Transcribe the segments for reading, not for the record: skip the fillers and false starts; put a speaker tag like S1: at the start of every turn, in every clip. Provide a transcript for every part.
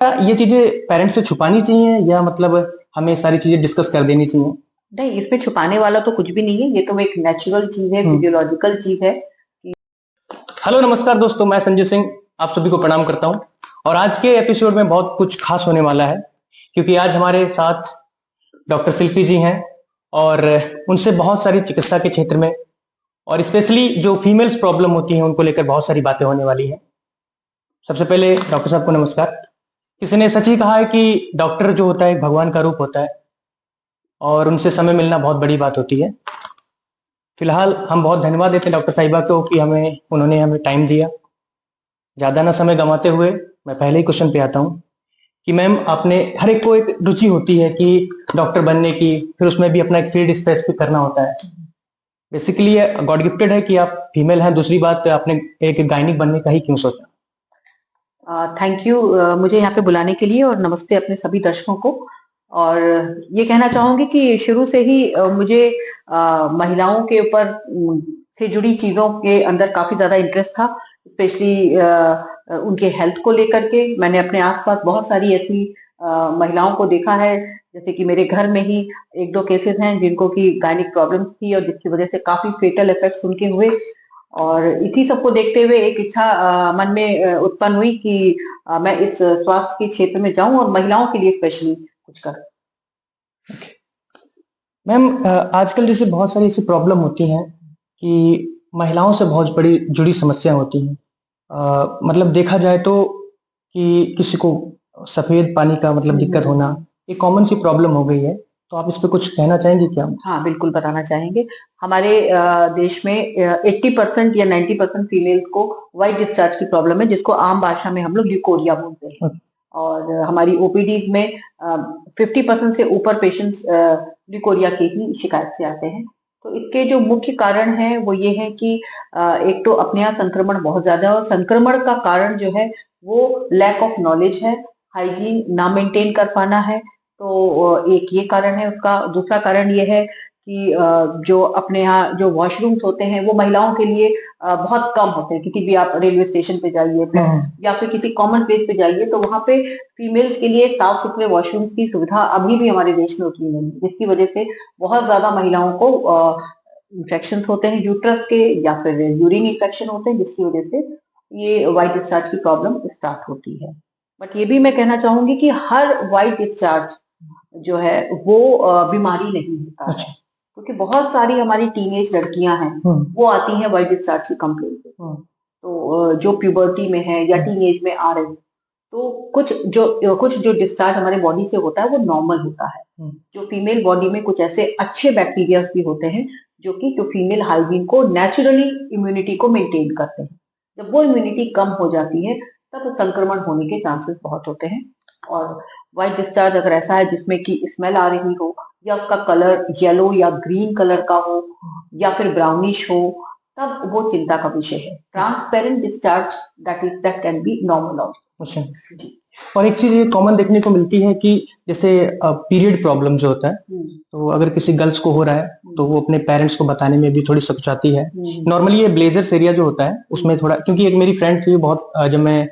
S1: क्या ये चीजें पेरेंट्स से छुपानी चाहिए या मतलब हमें सारी चीजें डिस्कस कर देनी चाहिए?
S2: नहीं, इसमें छुपाने वाला तो कुछ भी नहीं है। ये तो एक नेचुरल चीज है, फिजियोलॉजिकल चीज है।
S1: हेलो नमस्कार दोस्तों, मैं संजय सिंह आप सभी को प्रणाम करता हूं। और आज के एपिसोड में बहुत कुछ खास होने वाला है, क्योंकि आज हमारे साथ डॉक्टर शिल्पी जी हैं। और उनसे बहुत सारी चिकित्सा के क्षेत्र में और स्पेशली जो फीमेल्स प्रॉब्लम होती हैं उनको लेकर बहुत सारी बातें होने वाली हैं। सबसे पहले डॉक्टर साहब को नमस्कार। किसी ने सच ही कहा है कि डॉक्टर जो होता है एक भगवान का रूप होता है और उनसे समय मिलना बहुत बड़ी बात होती है। फिलहाल हम बहुत धन्यवाद देते हैं डॉक्टर साहिबा को कि उन्होंने हमें टाइम दिया। ज्यादा ना समय गंवाते हुए मैं पहले ही क्वेश्चन पे आता हूँ कि मैम, आपने हर एक को एक रुचि होती है कि डॉक्टर बनने की, फिर उसमें भी अपना एक फील्ड स्पेसिफिक करना होता है। बेसिकली ये गॉड गिफ्टेड है कि आप फीमेल हैं। दूसरी बात, आपने एक गायनिक बनने का ही क्यों सोचा?
S2: थैंक यू मुझे यहाँ पे बुलाने के लिए, और नमस्ते अपने सभी दर्शकों को। और ये कहना चाहूंगी कि शुरू से ही मुझे महिलाओं के ऊपर से जुड़ी चीजों के अंदर काफी ज्यादा इंटरेस्ट था। स्पेशली उनके हेल्थ को लेकर के मैंने अपने आसपास बहुत सारी ऐसी महिलाओं को देखा है। जैसे कि मेरे घर में ही एक दो केसेस हैं जिनको की गायनिक प्रॉब्लम्स थी और जिसकी वजह से काफी फेटल इफेक्ट्स उनके हुए। और इसी सबको देखते हुए एक इच्छा मन में उत्पन्न हुई कि मैं इस स्वास्थ्य के क्षेत्र में जाऊं और महिलाओं के लिए स्पेशली कुछ करूं।
S1: मैम, आजकल जैसे बहुत सारी ऐसी प्रॉब्लम होती हैं कि महिलाओं से बहुत बड़ी जुड़ी समस्या होती हैं। मतलब देखा जाए तो कि किसी को सफेद पानी का मतलब दिक्कत होना एक कॉमन सी प्रॉब्लम हो गई है। तो आप इस पे कुछ कहना चाहेंगे क्या?
S2: हाँ, बिल्कुल बताना चाहेंगे। हमारे देश में 80% या 90% फीमेल्स को व्हाइट डिस्चार्ज की प्रॉब्लम है, जिसको आम भाषा में हम लोग ल्यूकोरिया बोलते हैं। और हमारी ओपीडीज में 50% से ऊपर पेशेंट्स ल्यूकोरिया की ही शिकायत से आते हैं। तो इसके जो मुख्य कारण हैं वो ये है कि एक तो अपने यहाँ संक्रमण बहुत ज्यादा है, और संक्रमण का कारण जो है वो लैक ऑफ नॉलेज है, हाइजीन ना मेंटेन कर पाना है। तो एक ये कारण है उसका। दूसरा कारण ये है कि जो अपने यहाँ जो वॉशरूम्स होते हैं वो महिलाओं के लिए बहुत कम होते हैं। किसी भी आप रेलवे स्टेशन पे जाइए या फिर किसी कॉमन प्लेस पे जाइए तो वहां पे फीमेल्स के लिए साफ सुथरे वॉशरूम की सुविधा अभी भी हमारे देश में उतनी नहीं है, जिसकी वजह से बहुत ज्यादा महिलाओं को इन्फेक्शन होते हैं यूट्रस के, या फिर यूरिन इन्फेक्शन होते हैं, जिसकी वजह से ये व्हाइट डिस्चार्ज की प्रॉब्लम स्टार्ट होती है। बट ये भी मैं कहना चाहूंगी कि हर व्हाइट डिस्चार्ज जो है वो बीमारी नहीं होता है, क्योंकि बहुत सारी हमारी टीनेज लड़कियां हैं वो आती हैं व्हाइट डिस्चार्ज की कंप्लेंट से। तो जो प्यूबर्टी में है या टीनेज में आ रही है, तो कुछ जो डिस्चार्ज हमारे बॉडी से होता है वो नॉर्मल होता है। जो फीमेल बॉडी में कुछ ऐसे अच्छे बैक्टीरिया भी होते हैं जो फीमेल हाइजीन को, नेचुरली इम्यूनिटी को मेंटेन करते हैं। जब वो इम्यूनिटी कम हो जाती है तब संक्रमण होने के चांसेस बहुत होते हैं। और व्हाइट डिस्चार्ज अगर ऐसा है जिसमें कि स्मेल आ रही हो, या उसका कलर येलो या ग्रीन कलर का हो, या फिर ब्राउनिश हो, तब वो चिंता का विषय है। Transparent discharge that can be normal also.
S1: अच्छा। और एक चीज ये कॉमन देखने को मिलती है कि जैसे पीरियड प्रॉब्लम जो होता है, तो अगर किसी गर्ल्स को हो रहा है तो वो अपने पेरेंट्स को बताने में भी थोड़ी सकुचाती है। नॉर्मली ये ब्लेजर्स एरिया जो होता है उसमें थोड़ा, क्योंकि एक मेरी फ्रेंड थी बहुत, जब मैं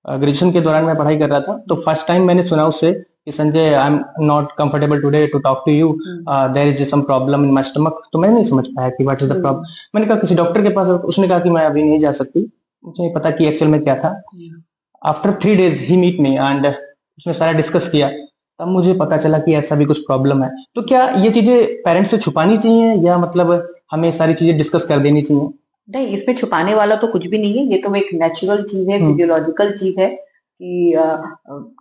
S1: ग्रेजुएशन के दौरान मैं पढ़ाई कर रहा था तो फर्स्ट टाइम मैंने सुना उससे कि Sanjay, I am not comfortable today to talk to you, there is some problem in my stomach. तो मैं नहीं समझ पाया कि व्हाट इज द प्रॉब्लम। मैंने कहा किसी डॉक्टर के पास, उसने कहा कि मैं अभी नहीं जा सकती, मुझे नहीं पता कि एक्चुअल में क्या था। आफ्टर 3 days ही मीट मी एंड उसने सारा डिस्कस किया, तब मुझे पता चला कि ऐसा भी कुछ प्रॉब्लम है। तो क्या ये चीजें पेरेंट्स से छुपानी चाहिए या मतलब हमें सारी चीजें डिस्कस कर देनी चाहिए?
S2: नहीं, इसमें छुपाने वाला तो कुछ भी नहीं है। ये तो एक नेचुरल चीज है, फिजियोलॉजिकल चीज है कि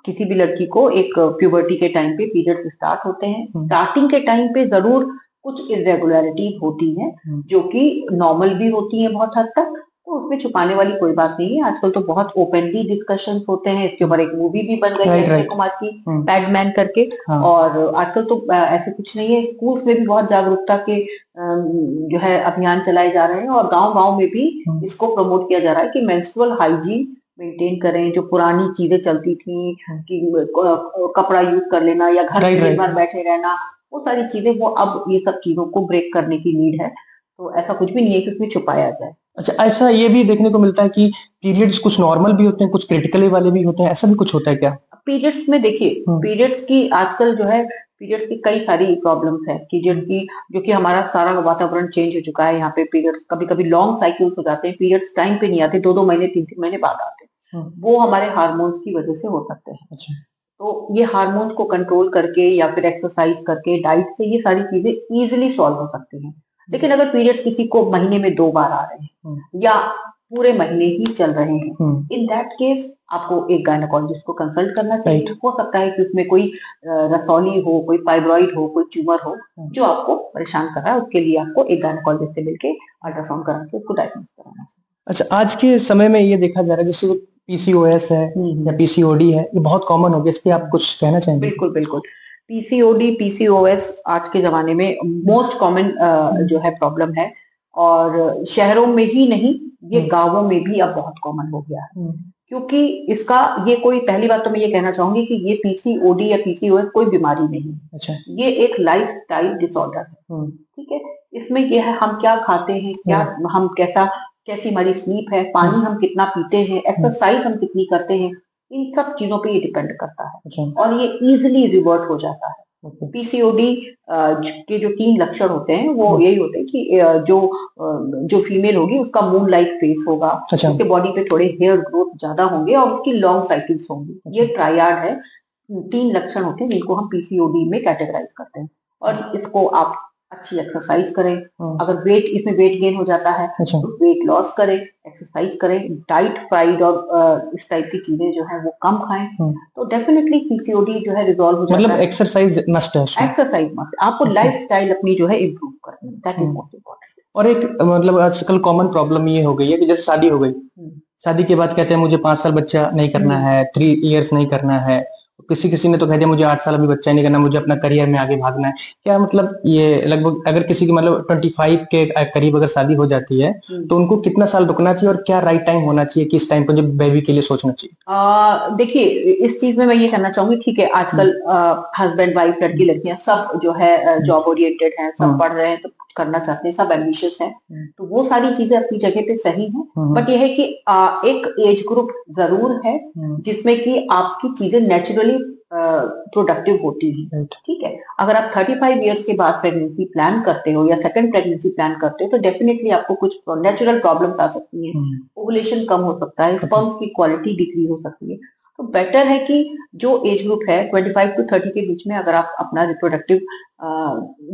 S2: किसी भी लड़की को एक प्यूबर्टी के टाइम पे पीरियड्स स्टार्ट होते हैं। स्टार्टिंग के टाइम पे जरूर कुछ इरेगुलरिटीज होती हैं जो कि नॉर्मल भी होती हैं बहुत हद तक, तो उसमें छुपाने वाली कोई बात नहीं है। आजकल तो बहुत ओपनली डिस्कशंस होते हैं। इसके ऊपर एक मूवी भी बन गई है अक्षय कुमार की, पैडमैन करके। और आजकल तो ऐसे कुछ नहीं है। स्कूल्स में भी बहुत जागरूकता के जो है अभियान चलाए जा रहे हैं, और गांव-गांव में भी इसको प्रमोट किया जा रहा है कि मेंस्ट्रुअल हाइजीन मेंटेन करें। जो पुरानी चीजें चलती थी कि कपड़ा यूज कर लेना या घर में दिन भर बैठे रहना, वो सारी चीजें, वो अब ये सब चीजों को ब्रेक करने की नीड है। तो ऐसा कुछ भी नहीं है कि उसमें छुपाया जाए।
S1: अच्छा, ऐसा ये भी देखने को मिलता है कि पीरियड्स कुछ नॉर्मल भी होते हैं, कुछ क्रिटिकली वाले भी होते हैं, ऐसा भी कुछ होता है क्या?
S2: पीरियड्स में देखिए,
S1: हुँ,
S2: पीरियड्स की आजकल जो है पीरियड्स की कई सारी प्रॉब्लम्स है, पीरियड की, जो कि हमारा सारा वातावरण चेंज हो चुका है। यहाँ पे पीरियड्स कभी-कभी लॉन्ग साइकिल्स हो जाते हैं, पीरियड्स टाइम पे नहीं आते, 2-2 महीने, 3-3 महीने बाद आते हैं।
S1: हुँ,
S2: वो हमारे हार्मोन्स की वजह से हो सकते हैं।
S1: अच्छा,
S2: तो ये हार्मोन्स को कंट्रोल करके या फिर एक्सरसाइज करके, डाइट से ये सारी चीजें इजीली सॉल्व हो सकती हैं। लेकिन अगर पीरियड्स किसी को महीने में 2 बार आ रहे हैं
S1: हुँ,
S2: या पूरे महीने ही चल रहे हैं,
S1: हुँ,
S2: इन दैट केस आपको एक गायनेकोलॉजिस्ट को कंसल्ट करना
S1: राइट,
S2: चाहिए। हो सकता है कि उसमें कोई रसौली हो, कोई फाइब्रॉइड हो, कोई ट्यूमर हो,
S1: हुँ।
S2: जो आपको परेशान कर रहा है। उसके लिए आपको एक गायनेकोलॉजिस्ट से मिलके अल्ट्रासाउंड करा के उसको डायग्नोज कराना चाहिए।
S1: अच्छा, आज के समय में ये देखा जा रहा है जैसे पीसीओएस है
S2: हुँ,
S1: या
S2: हुँ।
S1: पीसीओडी है, ये बहुत कॉमन हो गया, इस पे आप कुछ कहना चाहेंगे?
S2: बिल्कुल, बिल्कुल। पीसीओडी, पीसीओएस आज के ज़माने में मोस्ट कॉमन
S1: हुँ,
S2: जो है प्रॉब्लम है, और शहरों में ही नहीं, ये
S1: हुँ,
S2: गाँवों में भी अब बहुत कॉमन हो गया है।
S1: हुँ,
S2: क्योंकि इसका ये कोई, पहली बात तो मैं ये कहना चाहूँगी कि ये पीसीओडी या पीसीओएस कोई बीमारी नहीं है।
S1: अच्छा,
S2: ये एक लाइफ़स्टाइल डिसऑर्डर है,
S1: हुँ,
S2: ठीक है? इसमें ये है हम क्या खाते हैं, क्या
S1: हुँ,
S2: हम कैसी हमारी स्लीप है,
S1: हुँ,
S2: पानी हम कितना पीते हैं,
S1: हुँ,
S2: एक्सरसाइज़ हम कितनी करते हैं, इन सब चीज़ों पे ये डिपेंड करता है
S1: अच्छा,
S2: और ये ईज़िली रिवर्ट हो जाता है।
S1: ओके,
S2: पीसीओडी के जो 3 लक्षण होते हैं वो
S1: हुँ,
S2: यही होते हैं कि जो फीमेल होगी उसका मून लाइक फेस होगा,
S1: अच्छा,
S2: उसके बॉडी पे थोड़े हेयर ग्रोथ ज़्यादा होंगे और उसकी लॉन्ग साइकिल्स होंगी। ये
S1: अच्छा,
S2: ट्रायड है, 3 लक्षण होते हैं जिनको हम पीसीओडी में कैटेगराइज़ करते हैं
S1: हुँ,
S2: और इसको आप अच्छी एक्सरसाइज़ करें,
S1: हुँ,
S2: अगर इसमें वेट गेन हो जाता है
S1: अच्छा,
S2: तो वेट लॉस करें, एक्सरसाइज़ करें, डाइट फ्राइड और इस टाइप की चीज़ें जो हैं वो कम खाएँ,
S1: हुँ,
S2: तो डेफिनिटली पीसीओडी जो है रिज़ॉल्व हो
S1: मतलब
S2: जाता है।
S1: एक्सरसाइज़ मस्ट है उसमें।
S2: एक्सरसाइज मस्ट, आपको
S1: ओके,
S2: लाइफस्टाइल अपनी जो है इम्प्रूव करनी है, that is
S1: hmm,
S2: most important.
S1: और एक मतलब आजकल कॉमन प्रॉब्लम ये हो गई है कि जैसे शादी हो गई,
S2: हम्म,
S1: शादी के बाद कहते हैं मुझे 5 साल बच्चा नहीं करना
S2: हम्म,
S1: है, 3 इयर्स नहीं करना है। किसी-किसी ने तो कह दिया मुझे 8 साल अभी बच्चा नहीं करना, मुझे अपना करियर में आगे भागना है। क्या मतलब ये लगभग अगर किसी की मतलब 25 के करीब अगर शादी हो जाती है,
S2: हम्म।
S1: तो उनको कितना साल रुकना चाहिए और क्या राइट टाइम होना चाहिए, किस टाइम पे जब बेबी के लिए सोचना चाहिए?
S2: देखिए, इस चीज में मैं ये कहना चाहूंगी, ठीक है,
S1: हुँ,
S2: आजकल हस्बैंड वाइफ, लड़की
S1: हुँ,
S2: लड़कियां सब जो है
S1: हुँ,
S2: जॉब ओरिएंटेड हैं, सब
S1: हुँ,
S2: पढ़ रहे हैं, तो कुछ करना चाहते हैं, सब एम्बिशियस हैं,
S1: हुँ,
S2: तो वो सारी चीजें अपनी जगह पे सही हैं।
S1: हुँ,
S2: बट
S1: हुँ,
S2: ये है कि एक एज ग्रुप जरूर है
S1: हुँ,
S2: जिसमें कि आपकी चीजें नेचुरली प्रोडक्टिव होती हैं।
S1: राइट,
S2: ठीक है, अगर आप 35 इयर्स के बाद प्रेगनेंसी प्लान करते हो या सेकंड प्रेगनेंसी प्लान करते हो तो डेफिनेटली आपको कुछ नेचुरल प्रॉब्लम्स आ सकती हैं,
S1: हुँ,
S2: ओवुलेशन कम हो सकता है,
S1: ओके,
S2: स्पर्म्स की क्वालिटी डिक्रीज हो सकती है। तो बेटर है कि जो एज ग्रुप है 25 टू 30 के बीच में, अगर आप अपना रिप्रोडक्टिव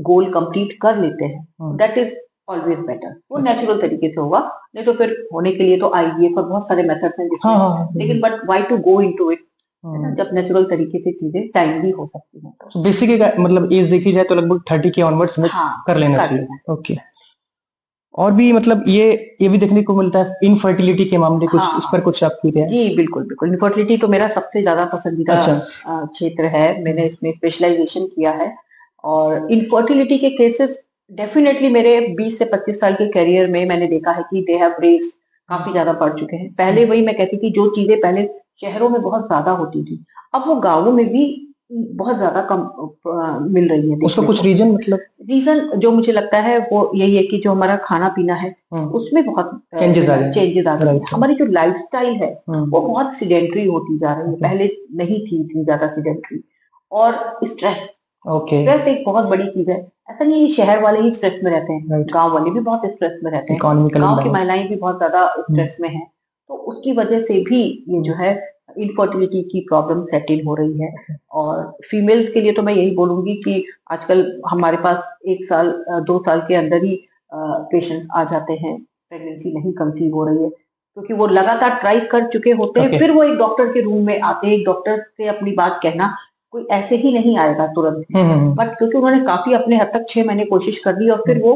S2: गोल कंप्लीट कर लेते हैं,
S1: हुँ,
S2: दैट इज ऑलवेज बेटर। वो
S1: अच्छा,
S2: नेचुरल तरीके से होगा, नहीं तो फिर होने के लिए तो आईवीएफ और बहुत सारे मेथड्स हैं
S1: हाँ,
S2: जिसमें,
S1: हाँ, हाँ,
S2: लेकिन
S1: बिल्कुल,
S2: but why to go into it, है ना?
S1: हुँ।
S2: जब नेचुरल तरीके से चीजें टाइमली हो सकती हैं तो।
S1: तो बेसिक एक मतलब एज देखी जाए तो लगभग 30 के ऑनवर्ड्स हमें
S2: हाँ,
S1: कर लेना
S2: कर
S1: चाहिए।
S2: लेना
S1: ओके।
S2: चाहिए।
S1: और भी मतलब ये भी देखने को मिलता है इनफर्टिलिटी के मामले,
S2: हाँ,
S1: कुछ इस
S2: हाँ।
S1: पर कुछ आपकी राय है?
S2: जी, बिल्कुल, बिल्कुल। इन्फर्टिलिटी तो मेरा सबसे ज़्यादा पसंदीदा
S1: अच्छा।
S2: क्षेत्र है। मैंने
S1: हुँ,
S2: इसमें स्पेशलाइज़ेशन किया है और इन्फर्टिलिटी के केसेज़ डेफ़िनेटली मेरे 20 से 25 साल के करियर में मैंने देखा है कि दे हैव रेज़्ड,
S1: हुँ,
S2: काफ़ी ज़्यादा बढ़ चुके हैं।
S1: हुँ,
S2: पहले वही मैं कहती थी, जो चीज़ें पहले शहरों में बहुत ज़्यादा होती थी, अब वो गाँवों में भी बहुत ज़्यादा कम मिल रही है
S1: उसका
S2: देखने
S1: कुछ
S2: को।
S1: रीज़न मतलब
S2: रीज़न जो मुझे लगता है वो यही है कि जो हमारा खाना-पीना है,
S1: हुँ,
S2: उसमें बहुत
S1: चेंजेज़
S2: जो
S1: आ
S2: है
S1: गए
S2: चेंजेज़ आ
S1: हैं।
S2: गई है।
S1: Right, right.
S2: हमारी जो लाइफ़स्टाइल है, वो
S1: हुँ,
S2: बहुत सेडेंटरी होती जा रही है,
S1: ओके,
S2: पहले नहीं थी इतनी ज़्यादा सेडेंटरी। और स्ट्रेस,
S1: ओके,
S2: स्ट्रेस एक बहुत बड़ी चीज़ है। ऐसा नहीं है कि शहर वाले ही स्ट्रेस में रहते हैं,
S1: राइट।
S2: गाँव वाले भी बहुत स्ट्रेस में रहते हैं।
S1: इकोनॉमिकल
S2: गाँव की
S1: इम्बैलेंस।
S2: महिलाएँ भी बहुत ज़्यादा
S1: हुँ,
S2: स्ट्रेस में हैं, तो उसकी वजह से भी ये
S1: हुँ,
S2: जो है इनफर्टिलिटी की प्रॉब्लम सेट इन हो रही है।
S1: ओके,
S2: और फीमेल्स के लिए तो मैं यही बोलूँगी कि आजकल हमारे पास 1 साल 2 साल के अंदर ही पेशेंट्स आ जाते हैं, प्रेगनेंसी नहीं कंसीव हो रही है, क्योंकि वो लगातार ट्राई कर चुके होते हैं,
S1: ओके।
S2: फिर वो एक डॉक्टर के रूम में आते हैं, एक डॉक्टर से अपनी बात कहना कोई ऐसे ही नहीं आएगा तुरंत ही,
S1: हुँ, हुँ, हुँ,
S2: बट क्योंकि उन्होंने काफ़ी अपने हद तक 6 महीने कोशिश कर ली और
S1: हुँ,
S2: फिर वो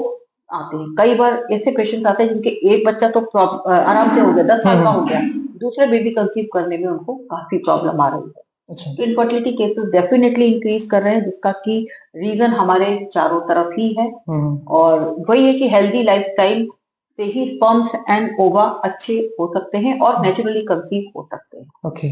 S2: आते हैं। कई बार ऐसे पेशेंट्स आते हैं जिनके एक बच्चा तो आराम से हो गया, 10
S1: हुँ,
S2: साल का हो
S1: हुँ,
S2: गया, दूसरे बेबी कंसीव करने में उनको काफ़ी प्रॉब्लम आ रही है।
S1: अच्छा,
S2: तो इनफर्टिलिटी केसेस डेफिनिटली इंक्रीज कर रहे हैं, जिसका कि रीजन हमारे चारों तरफ ही है।
S1: हुँ, हुँ,
S2: और वही है कि हेल्दी लाइफस्टाइल से ही स्पर्म्स एंड ओवा अच्छे हो सकते हैं और
S1: हुँ,
S2: नेचुरली कंसीव हो सकते हैं।
S1: ओके।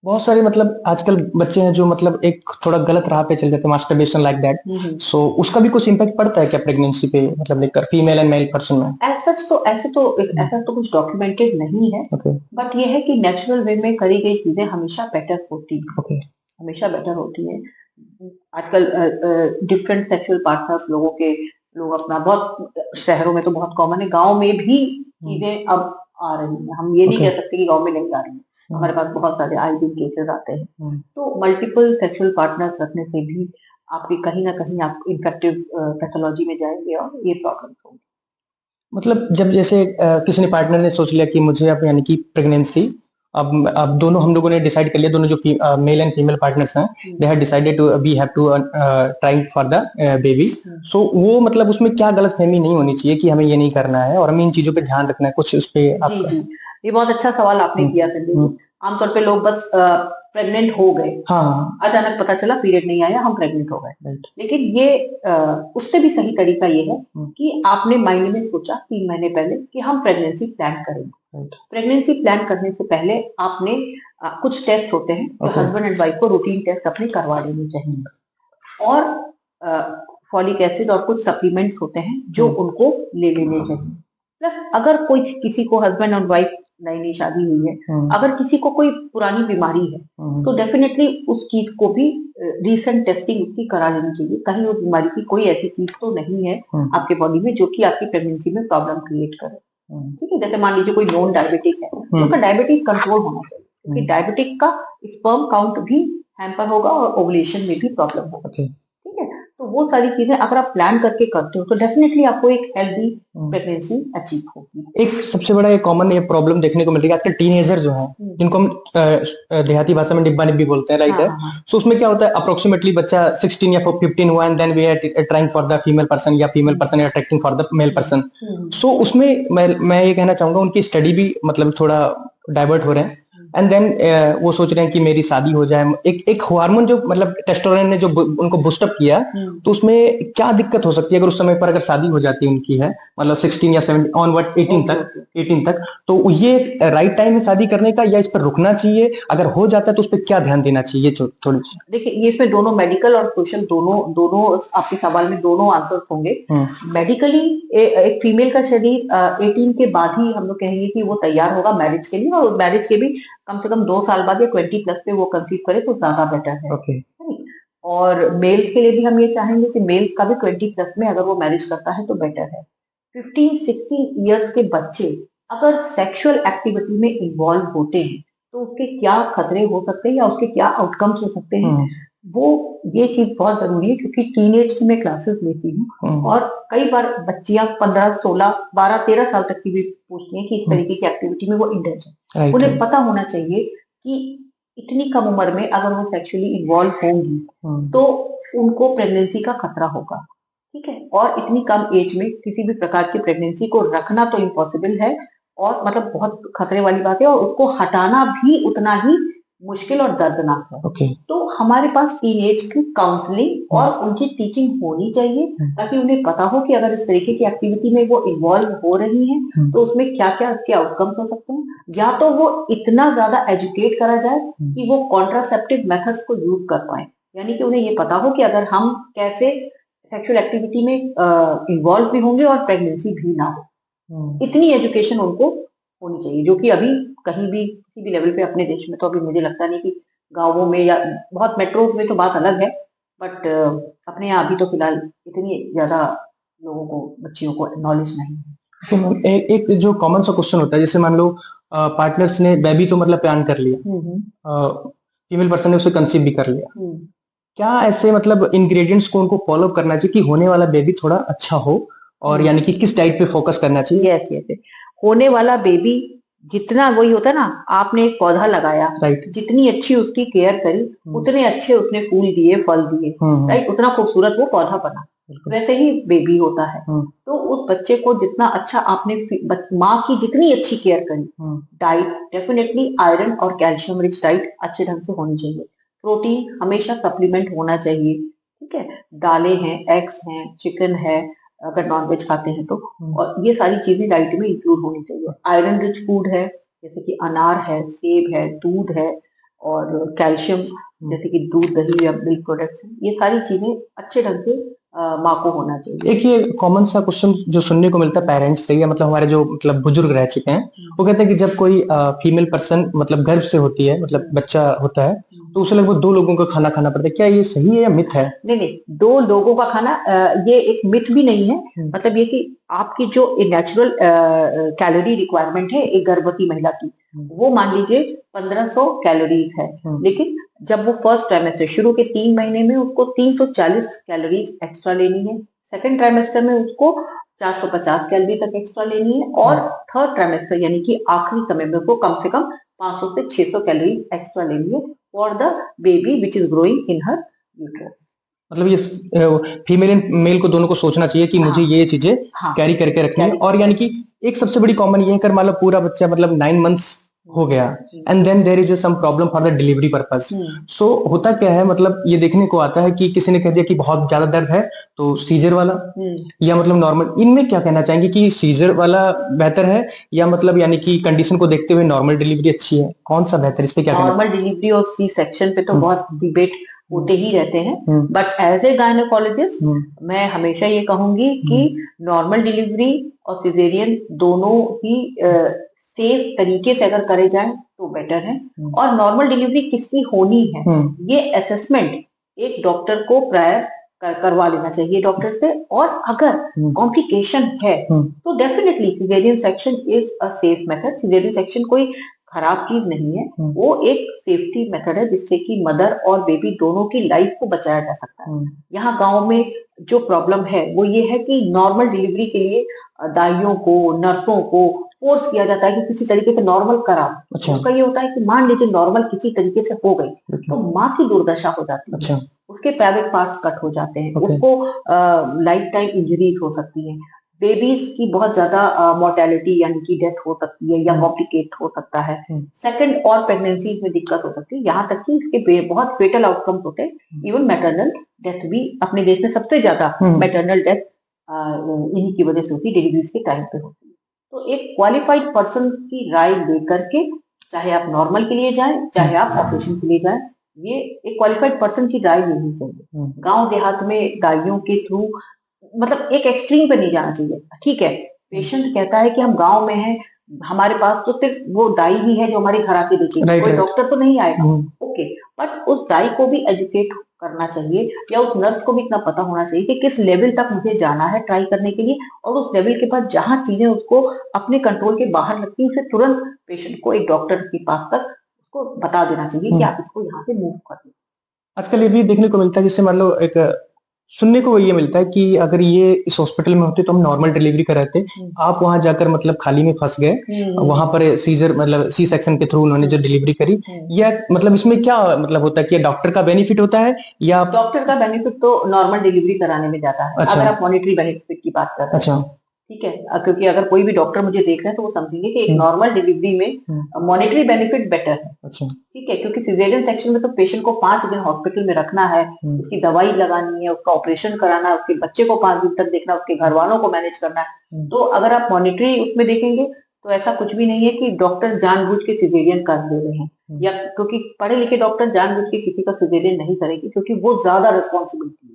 S1: बहुत सारे मतलब आजकल बच्चे हैं जो मतलब एक थोड़ा गलत राह पे चल जाते हैं, मास्टरबेशन लाइक दैट। सो उसका भी कुछ इम्पैक्ट पड़ता है क्या प्रेगनेंसी पे, मतलब लेकर फीमेल एंड मेल पर्सन में?
S2: ऐसा तो कुछ डॉक्यूमेंटेड नहीं है,
S1: ओके।
S2: बट ये है कि नेचुरल वे में करी गई चीजें हमेशा बेटर होती है,
S1: ओके।
S2: हमेशा बेटर होती है। आजकल डिफरेंट सेक्सुअल पार्टनर्स लोग अपना बहुत शहरों में तो बहुत कॉमन है, गांव में भी चीजें अब आ रही हैं। हम ये नहीं
S1: ओके।
S2: कह सकते कि गांव में नहीं आ रही हैं, हमारे पास बहुत सारे आए दिन केसेस आते हैं। तो मल्टीपल सेक्सुअल पार्टनर्स रखने से भी आपकी कहीं ना कहीं आप इन्फेक्टिव पैथोलॉजी में जाएंगे और ये प्रॉब्लम होगी।
S1: मतलब जब जैसे किसी ने पार्टनर ने सोच लिया कि मुझे अब यानी कि प्रेगनेंसी, अब दोनों हम लोगों ने डिसाइड कर लिया, दोनों जो मेल एंड फीमेल पार्टनर्स हैं, they have decided to we have to try for the baby. So वो मतलब उसमें क्या गलतफहमी नहीं होनी चाहिए कि हमें ये नहीं करना है और हमें इन चीजों पे ध्यान रखना है, कुछ उस पे
S2: जी
S1: आप?
S2: जी, ये बहुत अच्छा सवाल आपने किया संजय जी। आमतौर पे लोग बस प्रेग्नेंट हो गए,
S1: हाँ।
S2: अचानक पता चला पीरियड नहीं आया, हम प्रेग्नेंट हो गए।
S1: राइट।
S2: लेकिन ये उससे भी सही तरीका ये है कि आपने माइंड में सोचा 3 महीने पहले कि हम प्रेगनेंसी प्लान करेंगे। प्रेगनेंसी प्लान करने से पहले आपने कुछ टेस्ट होते हैं जो हस्बैंड एंड वाइफ को रूटीन टेस्ट अपने करवा लेने चाहिए, और फॉलिक एसिड और कुछ सप्लीमेंट्स होते हैं जो उनको ले लेने चाहिए। प्लस अगर कोई किसी को, हस्बैंड और वाइफ नई नई शादी हुई है, अगर किसी को कोई पुरानी बीमारी है तो डेफिनेटली उस चीज को भी रीसेंट टेस्टिंग उसकी करा लेनी चाहिए। कहीं उस बीमारी की कोई ऐसी चीज तो नहीं है आपके बॉडी में जो कि आपकी प्रेगनेंसी में प्रॉब्लम क्रिएट करे। ठीक है, जैसे मान लीजिए कोई नॉन डायबिटिक है तो उसका डायबिटिक कंट्रोल होना चाहिए, क्योंकि डायबिटिक का स्पर्म काउंट भी हैम्पर होगा और ओवुलेशन में भी प्रॉब्लम होगा। ठीक है, तो वो सारी चीजें अगर आप प्लान करके करते हो तो डेफिनेटली आपको एक हेल्दी प्रेगनेंसी अचीव होगी।
S1: एक सबसे बड़ा एक कॉमन ये प्रॉब्लम देखने को मिल रही है आजकल, टीनेजर जो हैं, जिनको हम देहाती भाषा में डिब्बा डिब्बी बोलते हैं, राइट है। सो उसमें क्या होता है, अप्रोक्सीमेटली बच्चा 16 या 15 हुआ and then we are trying for the female person, या female person attracting for the male person. So उसमें मैं ये कहना चाहूंगा उनकी स्टडी भी मतलब थोड़ा डाइवर्ट हो रहे हैं, एंड देन वो सोच रहे हैं कि मेरी शादी हो जाए। एक हार्मोन जो मतलब टेस्टोस्टेरोन ने जो उनको बूस्टअप किया, तो उसमें क्या दिक्कत हो सकती है अगर उस समय पर अगर शादी हो जाती है उनकी, है मतलब 16 या 17 ऑनवर्ड्स 18 तक, तो ये राइट टाइम है शादी करने का या इस पर रुकना चाहिए? अगर हो जाता है तो उस पर क्या ध्यान देना चाहिए? थोड़ी
S2: देखिए, ये इसमें दोनों मेडिकल और सोशल दोनों आपके सवाल में दोनों आंसर्स होंगे। मेडिकली एक फीमेल का शरीर 18 के बाद ही हम लोग कहेंगे कि वो तैयार होगा मैरिज के लिए, और मैरिज के भी कम से कम 2 साल बाद या 20 प्लस पे वो कंसीव करे तो ज्यादा बेटर है। और मेल्स के लिए भी हम ये चाहेंगे कि मेल्स का भी 20 प्लस में अगर वो मैरिज करता है तो बेटर है। 15-16 ईयर्स के बच्चे अगर सेक्सुअल एक्टिविटी में इन्वॉल्व होते हैं तो उसके क्या खतरे हो सकते हैं या उसके क्या आउटकम्स हो सकते हैं, वो ये चीज बहुत जरूरी है। क्योंकि टीनेज की मैं क्लासेस लेती हूँ और कई बार बच्चियां 15, 16, 12, 13 साल तक की भी पूछती हैं कि इस तरीके की एक्टिविटी में वो इंडल्ज है। उन्हें पता होना चाहिए कि इतनी कम उम्र में अगर वो सेक्सुअली इन्वॉल्व होंगी तो उनको प्रेगनेंसी का खतरा होगा। ठीक है, और इतनी कम एज में किसी भी प्रकार की प्रेगनेंसी को रखना तो इम्पॉसिबल है, और मतलब बहुत खतरे वाली बात है, और उसको हटाना भी उतना ही मुश्किल और दर्दनाक है। तो हमारे पास टीनेज की काउंसलिंग और उनकी टीचिंग होनी चाहिए, ताकि उन्हें पता हो कि अगर इस तरीके की एक्टिविटी में वो इन्वॉल्व हो रही हैं तो उसमें क्या क्या उसके आउटकम्स हो सकते हैं, या तो वो इतना ज्यादा एजुकेट करा जाए कि वो कॉन्ट्रासेप्टिव मेथड्स को यूज कर पाए। यानी कि उन्हें ये पता हो कि अगर हम कैसे सेक्सुअल एक्टिविटी में इन्वॉल्व भी होंगे और प्रेगनेंसी भी ना हो, इतनी एजुकेशन उनको होनी चाहिए, जो कि अभी कहीं भी किसी भी लेवल पे अपने देश में तो अभी मुझे लगता नहीं कि गांवों में या बहुत मेट्रोज में तो बात अलग है, बट अपने यहाँ अभी तो फिलहाल इतनी ज्यादा लोगों को, बच्चियों को नॉलेज नहीं है।
S1: तो मैम एक जो कॉमन सा क्वेश्चन होता है, जैसे मान लो पार्टनर्स ने बेबी तो मतलब प्लान कर लिया, फीमेल पर्सन ने उसे कंसीव भी कर लिया, क्या ऐसे मतलब इंग्रेडिएंट्स को उनको फॉलो करना चाहिए कि होने वाला बेबी थोड़ा अच्छा हो, और यानी कि किस डाइट पे फोकस करना चाहिए?
S2: यस यस, होने वाला बेबी जितना, वही होता है ना, आपने एक पौधा लगाया,
S1: राइट,
S2: जितनी अच्छी उसकी केयर करी उतने अच्छे उसने फूल दिए, फल दिए, राइट, उतना खूबसूरत वो पौधा बना। वैसे ही बेबी होता है। तो उस बच्चे को जितना अच्छा आपने, माँ की जितनी अच्छी केयर करी, डाइट डेफिनेटली आयरन और कैल्शियम रिच डाइट अच्छे ढंग से होनी चाहिए। प्रोटीन हमेशा सप्लीमेंट होना चाहिए। ठीक है, दालें हैं, एग्स हैं, चिकन है अगर नॉनवेज खाते हैं तो, और ये सारी चीजें डाइट में इंक्लूड होनी चाहिए। आयरन रिच फूड है, जैसे कि अनार है, सेब है, दूध है, और कैल्शियम जैसे कि दूध, दही या मिल्क प्रोडक्ट्स, ये सारी चीजें अच्छे ढंग से माँ को होना चाहिए।
S1: एक ये कॉमन सा क्वेश्चन जो सुनने को मिलता है पेरेंट्स से, या मतलब हमारे जो मतलब बुजुर्ग रह चुके हैं, वो कहते हैं कि जब कोई फीमेल पर्सन मतलब गर्भ से होती है, मतलब बच्चा होता है, तो उसे लगभग 2 लोगों का खाना खाना पड़ता है। क्या ये सही है या मिथ है?
S2: नहीं नहीं, 2 लोगों का खाना ये एक मिथ भी नहीं है। मतलब ये कि आपकी जो नेचुरल कैलोरी रिक्वायरमेंट है एक गर्भवती महिला की, वो मान लीजिए 1500 कैलोरीज है। लेकिन जब वो फर्स्ट ट्राइमेस्टर शुरू के 3 महीने में उसको 340 कैलोरीज एक्स्ट्रा लेनी है, सेकंड ट्राइमेस्टर में उसको 450 कैलोरी तक एक्स्ट्रा लेनी है, और थर्ड ट्राइमेस्टर यानी कि आखिरी समय में उसको कम से कम 500 से 600 कैलोरी एक्स्ट्रा लेनी है for the baby which is growing in her uterus.
S1: मतलब ये फीमेल एंड मेल को दोनों को सोचना चाहिए कि मुझे ये चीजें कैरी करके रखनी है। और यानी कि एक सबसे बड़ी कॉमन ये है, अगर मान लो पूरा बच्चा मतलब 9 मंथ्स हो गया and then there is some problem for the delivery purpose, so होता क्या है, मतलब ये देखने को आता है कि किसी ने कह दिया कि बहुत ज्यादा दर्द है तो सीजर वाला, या मतलब नॉर्मल। इनमें क्या कहना चाहेंगे कि सीजर वाला बेहतर है, या मतलब यानी कि कंडीशन को देखते हुए नॉर्मल डिलीवरी अच्छी है? कौन सा बेहतर, इस पे क्या कहना?
S2: नॉर्मल डिलीवरी और सी सेक्शन पे तो बहुत डिबेट होते ही रहते हैं, बट एज ए गायनेकोलॉजिस्ट मैं हमेशा ये कहूंगी कि नॉर्मल डिलीवरी और सिजेरियन दोनों ही सेफ तरीके से अगर करे जाए तो बेटर है। और नॉर्मल डिलीवरी किसकी होनी है ये असेसमेंट एक डॉक्टर को प्रायर करवा लेना चाहिए डॉक्टर से, और अगर कॉम्प्लिकेशन है तो definitely caesarean section is a safe method. Caesarean section कोई खराब चीज नहीं है, वो एक सेफ्टी मेथड है जिससे कि मदर और बेबी दोनों की लाइफ को बचाया जा सकता है। यहाँ गांव में जो प्रॉब्लम है वो ये है कि नॉर्मल डिलीवरी के लिए दाइयों को, नर्सों को फोर्स किया जाता है कि किसी तरीके से नॉर्मल कराओ।
S1: अच्छा।
S2: उसका ये होता है कि मान लीजिए नॉर्मल किसी तरीके से हो गई तो माँ की दुर्दशा हो जाती है।
S1: अच्छा।
S2: उसके प्राइवेट पार्ट्स कट हो जाते हैं,
S1: Okay.
S2: उसको लाइफ टाइम इंजरीज हो सकती है, बेबीज की बहुत ज्यादा मोर्टेलिटी यानी कि डेथ हो सकती है या कॉम्प्लिकेट हो सकता है, सेकंड और प्रेगनेंसीज में दिक्कत हो सकती है, यहाँ तक कि इसके बहुत फेटल आउटकम्स होते हैं। इवन मैटरनल डेथ भी अपने देश में सबसे ज्यादा मैटरनल डेथ इन्हीं की वजह से होती है, डिलीवरीज के टाइम पे होती है। तो एक क्वालिफाइड पर्सन की राय लेकर के चाहे आप नॉर्मल के लिए जाएं चाहे आप ऑपरेशन के लिए जाएं, ये एक क्वालिफाइड पर्सन की राय लेनी चाहिए। गांव देहात में दाइयों के थ्रू मतलब एक एक्सट्रीम पे नहीं जाना चाहिए। ठीक है, पेशेंट कहता है कि हम गांव में हैं, हमारे पास तो सिर्फ वो दाई ही है जो हमारे घर आके देखेगी, कोई डॉक्टर तो नहीं आएगा। ओके, बट उस दाई को भी एजुकेट करना चाहिए, या उस नर्स को भी इतना पता होना चाहिए कि किस लेवल तक मुझे जाना है ट्राई करने के लिए, और उस लेवल के बाद जहां चीजें उसको अपने कंट्रोल के बाहर लगती है उसे तुरंत पेशेंट को एक डॉक्टर के पास तक उसको बता देना चाहिए कि आप इसको यहाँ से मूव कर दो।
S1: आजकल ये भी देखने को मिलता है, जिससे मान लो एक सुनने को ये मिलता है कि अगर ये इस हॉस्पिटल में होते तो हम नॉर्मल डिलीवरी कराते, आप वहां जाकर मतलब खाली में फंस गए, वहां पर सीजर मतलब सी सेक्शन के थ्रू उन्होंने जो डिलीवरी करी, या मतलब इसमें क्या मतलब होता है कि डॉक्टर का बेनिफिट होता है या?
S2: डॉक्टर का बेनिफिट तो नॉर्मल डिलीवरी कराने में जाता है।
S1: अच्छा।
S2: अगर आप मॉनिटरी बेनिफिट की बात कर रहे हैं। अच्छा। ठीक है, क्योंकि अगर कोई भी डॉक्टर मुझे देख रहे हैं तो वो समझेंगे कि एक नॉर्मल डिलीवरी में मॉनिटरी बेनिफिट बेटर है। अच्छा। ठीक है, क्योंकि सिजेरियन सेक्शन में तो पेशेंट को 5 दिन हॉस्पिटल में रखना है, उसकी दवाई लगानी है, उसका ऑपरेशन कराना है, उसके बच्चे को 5 दिन तक देखना, उसके घर वालों को मैनेज करना है। तो अगर आप मॉनिटरी उसमें देखेंगे तो ऐसा कुछ भी नहीं है कि डॉक्टर जानबूझ के सिजेरियन कर दे रहे हैं, या क्योंकि पढ़े लिखे डॉक्टर जानबूझ के किसी का सिजेरियन नहीं करेंगे, क्योंकि वो ज्यादा रिस्पॉन्सिबिलिटी है।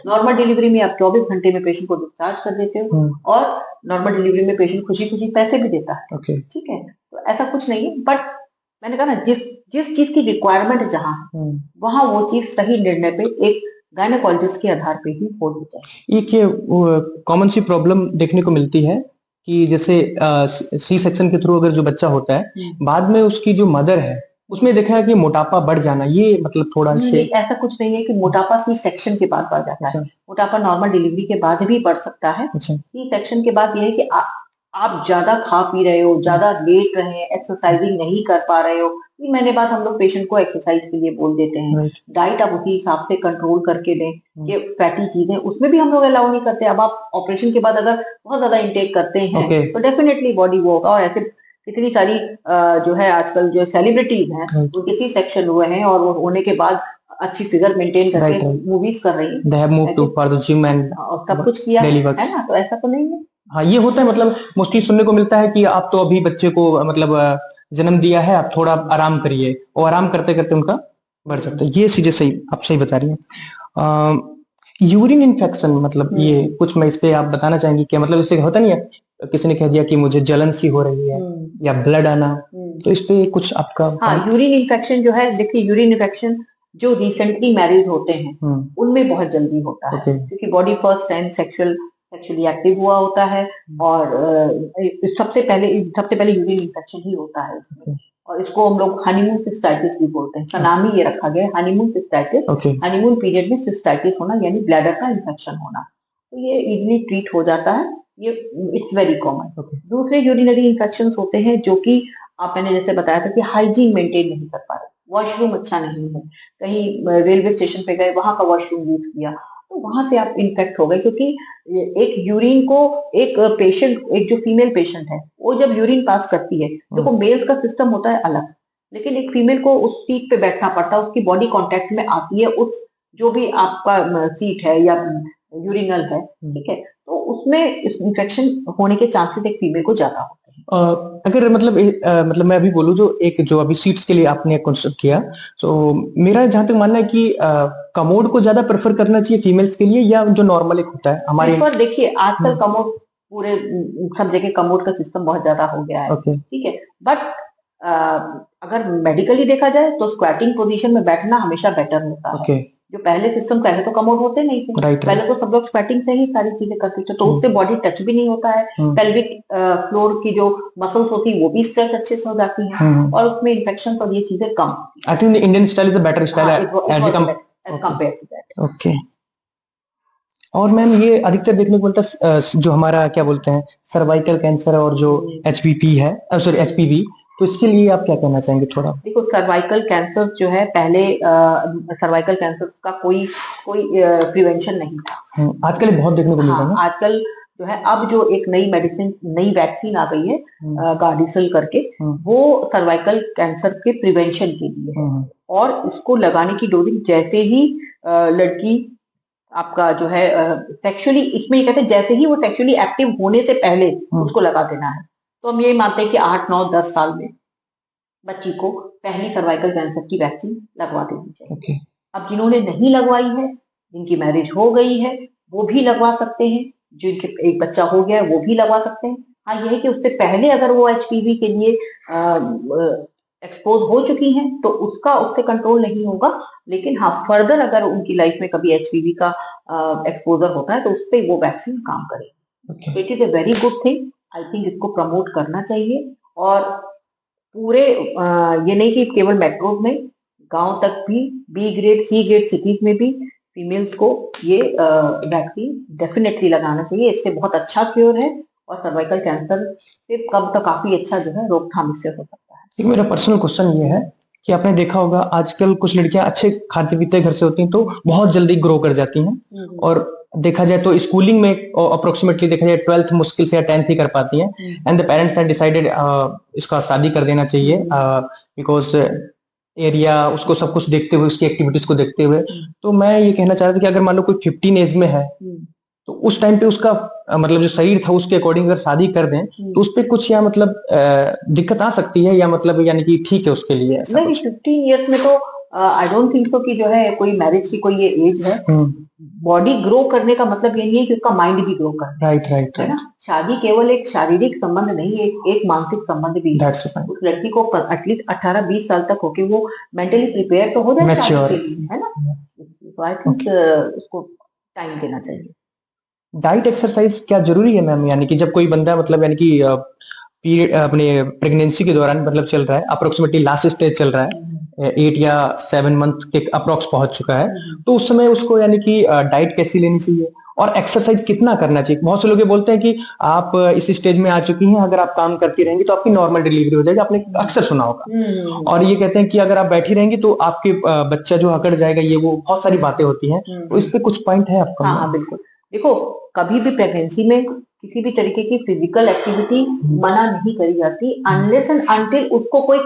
S2: नॉर्मल डिलीवरी में आप 24 घंटे में पेशेंट को डिस्चार्ज कर देते हो, और नॉर्मल डिलीवरी में पेशेंट खुशी खुशी पैसे भी देता है। ठीक है, तो ऐसा कुछ नहीं है, बट मैंने कहा ना, जिस चीज की रिक्वायरमेंट जहां वहां वो चीज सही निर्णय पे एक गायनेकोलॉजिस्ट के आधार पे ही होनी चाहिए।
S1: एक कॉमन सी प्रॉब्लम देखने को मिलती है कि जैसे सी सेक्शन के थ्रू अगर जो बच्चा होता है, बाद में उसकी जो मदर है उसमें देखा है कि मोटापा बढ़ जाना, ये मतलब थोड़ा
S2: नहीं, ऐसा कुछ नहीं है कि मोटापा सी सेक्शन के बाद बढ़ जाता है। मोटापा नॉर्मल डिलीवरी के बाद भी बढ़ सकता है। सी सेक्शन के बाद ये है कि आप ज्यादा खा पी रहे हो, ज्यादा लेट रहे हैं, एक्सरसाइजिंग नहीं कर पा रहे हो, 3 महीने बाद हम लोग पेशेंट को एक्सरसाइज के लिए बोल देते हैं। डाइट आप उसी हिसाब से कंट्रोल करके दें कि फैटी चीजें उसमें भी हम लोग अलाउ नहीं करते। अब आप ऑपरेशन के बाद अगर बहुत ज्यादा इंटेक करते हैं तो डेफिनेटली बॉडी वो होगा। और ऐसे कितनी सारी जो है आजकल जो सेलिब्रिटीज हैं उनके सी सेक्शन हुए हैं, और वो होने के बाद अच्छी फिगर मेंटेन करके मूवीज कर रही है, सब कुछ किया है ना, तो ऐसा तो नहीं है।
S1: हाँ, ये होता है, मतलब मोस्टली सुनने को मिलता है कि आप तो अभी बच्चे को मतलब जन्म दिया है, आप थोड़ा आराम करिए, और आराम करते करते उनका बढ़ जाता है। ये चीजें सही, आप सही बता रही हैं। यूरिन इन्फेक्शन, मतलब ये कुछ मैं इस पे आप बताना चाहेंगी क्या? मतलब इससे होता नहीं है, किसी ने कह दिया कि मुझे जलन सी हो रही है या ब्लड आना, तो इस पे कुछ आपका?
S2: हाँ, यूरिन इन्फेक्शन जो है, देखिए यूरिन इन्फेक्शन जो रिसेंटली मैरिड होते हैं उनमें बहुत जल्दी होता है, क्योंकि body first time sexually active हुआ होता है, और सबसे पहले यूरिन इन्फेक्शन ही होता है इसमें। और इसको हम लोग हनीमून सिस्टाइटिस भी बोलते हैं, इसका नाम ही ये रखा गया है हनीमून सिस्टाइटिस। हनीमून पीरियड में सिस्टाइटिस होना यानी ब्लैडर का इन्फेक्शन होना, तो ये इजिली ट्रीट हो जाता है, ये इट्स वेरी कॉमन। दूसरे यूरिनरी इन्फेक्शन होते हैं जो कि मैंने जैसे बताया था कि हाइजीन मेंटेन नहीं कर पा रहे, वॉशरूम अच्छा नहीं है, कहीं रेलवे स्टेशन पे गए वहां का वॉशरूम यूज किया तो वहां से आप इन्फेक्ट हो गए, क्योंकि एक यूरिन को एक पेशेंट, एक जो फीमेल पेशेंट है वो जब यूरिन पास करती है, देखो मेल्स का सिस्टम होता है अलग, लेकिन एक फीमेल को उस सीट पे बैठना पड़ता है, उसकी बॉडी कांटेक्ट में आती है उस जो भी आपका सीट है या यूरिनल है, ठीक है, तो उसमें इन्फेक्शन होने के चांसेस एक फीमेल को ज्यादा होते हैं।
S1: अगर मतलब मैं अभी बोलूं, जो अभी सीट्स के लिए आपने कंसेप्ट किया, तो मेरा जहां तक मानना है कि कमोड को ज्यादा प्रेफर करना चाहिए फीमेल्स के लिए, या जो नॉर्मल एक होता है हमारे?
S2: पर देखिए आजकल कमोड पूरे सब जगह कमोड का सिस्टम बहुत ज्यादा हो गया है, ठीक है, बट अगर मेडिकली देखा जाए तो स्क्वाटिंग पोजीशन में बैठना हमेशा बेटर होता है। जो पहले सिस्टम, पहले तो कमोड होते नहीं थे, पहले तो सब लोग स्क्वाटिंग से ही सारी चीजें करते थे, तो उससे बॉडी टच भी नहीं होता है, पेल्विक फ्लोर की जो मसल्स होती है वो भी स्ट्रेच अच्छे से हो जाती है, और उसमें इन्फेक्शन और ये चीजें कम।
S1: I think Indian style is a better style as
S2: compare to that.
S1: Okay. और मैम ये अधिकतर देखने को मिलता है, जो हमारा क्या बोलते हैं सर्वाइकल कैंसर और जो एचपीवी है, सॉरी एचपीवी, तो इसके लिए आप क्या कहना चाहेंगे थोड़ा?
S2: देखो सर्वाइकल कैंसर जो है, पहले सर्वाइकल कैंसर का कोई प्रिवेंशन नहीं था,
S1: आजकल बहुत देखने को मिलता है।
S2: आजकल जो है अब जो एक नई मेडिसिन, नई वैक्सीन आ गई है गार्डिसल करके, वो सर्वाइकल कैंसर के प्रिवेंशन के लिए है, और इसको लगाने की डोजिंग जैसे ही लड़की आपका जो है सेक्सुअली, इसमें ये कहते हैं जैसे ही वो सेक्सुअली एक्टिव होने से पहले उसको लगा देना है, तो हम यही मानते हैं कि 8, 9, 10 साल में बच्ची को पहली सर्वाइकल कैंसर की वैक्सीन लगवा देनी चाहिए। अब जिन्होंने नहीं लगवाई है, जिनकी मैरिज हो गई है, वो भी लगवा सकते हैं, जिनके एक बच्चा हो गया है वो भी लगवा सकते हैं। हाँ, ये है कि उससे पहले अगर वो एचपीवी के लिए एक्सपोज हो चुकी हैं तो उससे कंट्रोल नहीं होगा, लेकिन हाँ फर्दर अगर उनकी लाइफ में कभी एचपीवी का एक्सपोजर होता है तो उस पर वो वैक्सीन काम करेगी। It is a very good thing, I think इसको प्रमोट करना चाहिए, और पूरे ये नहीं कि केवल मेट्रो में, गांव तक भी, B grade C grade cities में भी फीमेल्स को ये वैक्सीन डेफिनेटली लगाना चाहिए। इससे बहुत अच्छा क्योर है, और सर्वाइकल कैंसर से कब तक काफी अच्छा जो है रोकथाम इससे हो सकता है।
S1: एक मेरा पर्सनल क्वेश्चन ये है कि आपने देखा होगा आजकल कुछ लड़कियां अच्छे खाते पीते घर से होती हैं तो बहुत जल्दी ग्रो कर जाती हैं, और देखा जाए तो स्कूलिंग में अप्रोक्सीमेटली देखा जाए 12th मुश्किल से या 10th ही कर पाती हैं, and the parents have decided इसका शादी कर देना चाहिए बिकॉज एरिया, उसको सब कुछ देखते हुए, उसकी एक्टिविटीज को देखते हुए। तो मैं ये कहना चाह रहा था कि अगर मान लो कोई 15 एज में है तो उस टाइम पे उसका मतलब जो शरीर था उसके अकॉर्डिंग अगर शादी कर दें तो उस पे कुछ या मतलब दिक्कत आ सकती है, या मतलब यानी कि ठीक है उसके लिए? ऐसा
S2: नहीं, 15 इयर्स में तो आई डोंट थिंक सो कि जो है कोई मैरिज की कोई ये एज है। बॉडी ग्रो करने का मतलब ये नहीं है कि उसका माइंड भी ग्रो कर, राइट है ना। शादी केवल एक शारीरिक संबंध नहीं है, एक मानसिक संबंध भी है। उस लड़की को एटलीस्ट 18-20 साल तक होके वो मेंटली प्रिपेयर तो हो जाए शादी के लिए, है ना। तो आई थिंक उसको टाइम देना चाहिए।
S1: डाइट एक्सरसाइज क्या जरूरी है मैम? यानी कि जब कोई बंदा मतलब यानी कि पीरियड अपने प्रेगनेंसी के दौरान मतलब चल रहा है, अप्रोक्सीमेटली लास्ट स्टेज चल रहा है, 8 या 7 मंथ के अप्रोक्स पहुंच चुका है, तो उस समय उसको यानी कि डाइट कैसी लेनी चाहिए और एक्सरसाइज कितना करना चाहिए? बहुत से लोग ये बोलते हैं कि आप इस स्टेज में आ चुकी हैं, अगर आप काम करती रहेंगी तो आपकी नॉर्मल डिलीवरी हो जाएगी, आपने अक्सर सुना होगा। और ये कहते हैं कि अगर आप बैठी रहेंगी तो आपके बच्चा जो अकड़ जाएगा, ये वो बहुत सारी बातें होती हैं, तो इस पे कुछ पॉइंट है आपका?
S2: हाँ, बिल्कुल। देखो, कभी भी प्रेगनेंसी में किसी भी तरीके की फिजिकल एक्टिविटी मना नहीं करी जाती अनलेस एंड अनटिल उसको कोई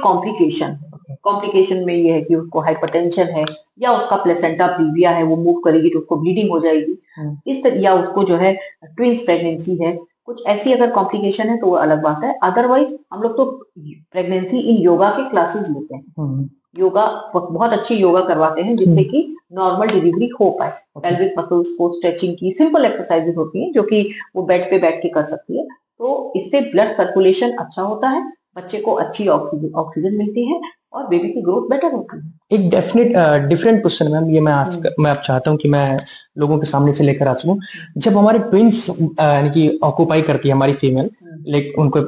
S2: कॉम्प्लिकेशन में ये है कि उसको हाइपरटेंशन है, या उसका प्लेसेंटा प्रीविया है, वो मूव करेगी तो उसको ब्लीडिंग हो जाएगी, या उसको जो है ट्विंस प्रेगनेंसी है, कुछ ऐसी अगर कॉम्प्लिकेशन है तो वो अलग बात है। अदरवाइज हम लोग तो प्रेगनेंसी इन योगा के क्लासेस लेते हैं। योगा बहुत अच्छी योगा करवाते हैं जिससे कि नॉर्मल डिलीवरी हो पाए। पेल्विक मसल्स को स्ट्रेचिंग की सिंपल एक्सरसाइजेज होती हैं जो कि वो बेड पे बैठ के कर सकती है। तो इससे ब्लड सर्कुलेशन अच्छा होता है, बच्चे को अच्छी ऑक्सीजन मिलती है और बेबी की ग्रोथ बेटर होती है।
S1: एक डेफिनेट डिफरेंट क्वेश्चन मैम, ये मैं आप चाहता हूँ कि मैं लोगों के सामने से लेकर आ सकूं। जब हमारे ट्विंस यानी कि ऑक्यूपाई करती है हमारी फीमेल, लाइक उनको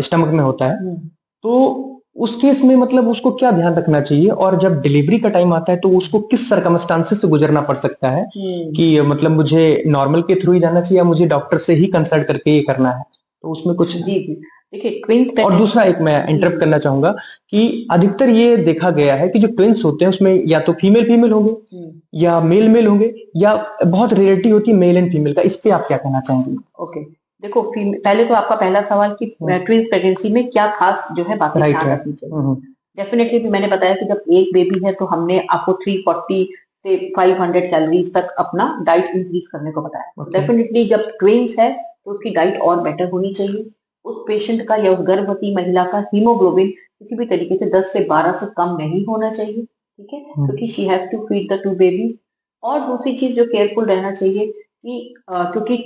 S1: स्टमक में होता है, तो उस केस में मतलब उसको क्या ध्यान रखना चाहिए, और जब डिलीवरी का टाइम आता है तो उसको किस सर्कमस्टांसेस से गुजरना पड़ सकता है कि मतलब मुझे नॉर्मल के थ्रू ही जाना चाहिए या मुझे डॉक्टर से ही कंसल्ट करके ये करना है, तो उसमें कुछ।
S2: जी जी, देखिए ट्विंस।
S1: और दूसरा एक मैं इंटरप्ट करना चाहूंगा कि अधिकतर ये देखा गया है कि जो ट्विंस होते हैं उसमें या तो फीमेल फीमेल होंगे या मेल मेल होंगे, या बहुत रेयरिटी होती है मेल एंड फीमेल का। इस पे आप क्या कहना चाहेंगे?
S2: ओके, देखो पहले तो आपका पहला सवाल कि ट्विंस प्रेगनेंसी में क्या खास जो है बातें ध्यान रखनी चाहिए। डेफिनेटली भी मैंने बताया कि जब एक बेबी है तो हमने आपको 340 से 500 कैलोरीज तक अपना डाइट इंक्रीज करने को बताया। डेफिनेटली जब ट्विंस है तो उसकी डाइट और बेटर होनी चाहिए। उस पेशेंट का या उस गर्भवती महिला का हीमोग्लोबिन किसी भी तरीके से 10 से 12 से कम नहीं होना चाहिए, ठीक है, क्योंकि she has to feed the 2 babies. और दूसरी चीज जो केयरफुल रहना चाहिए कि क्योंकि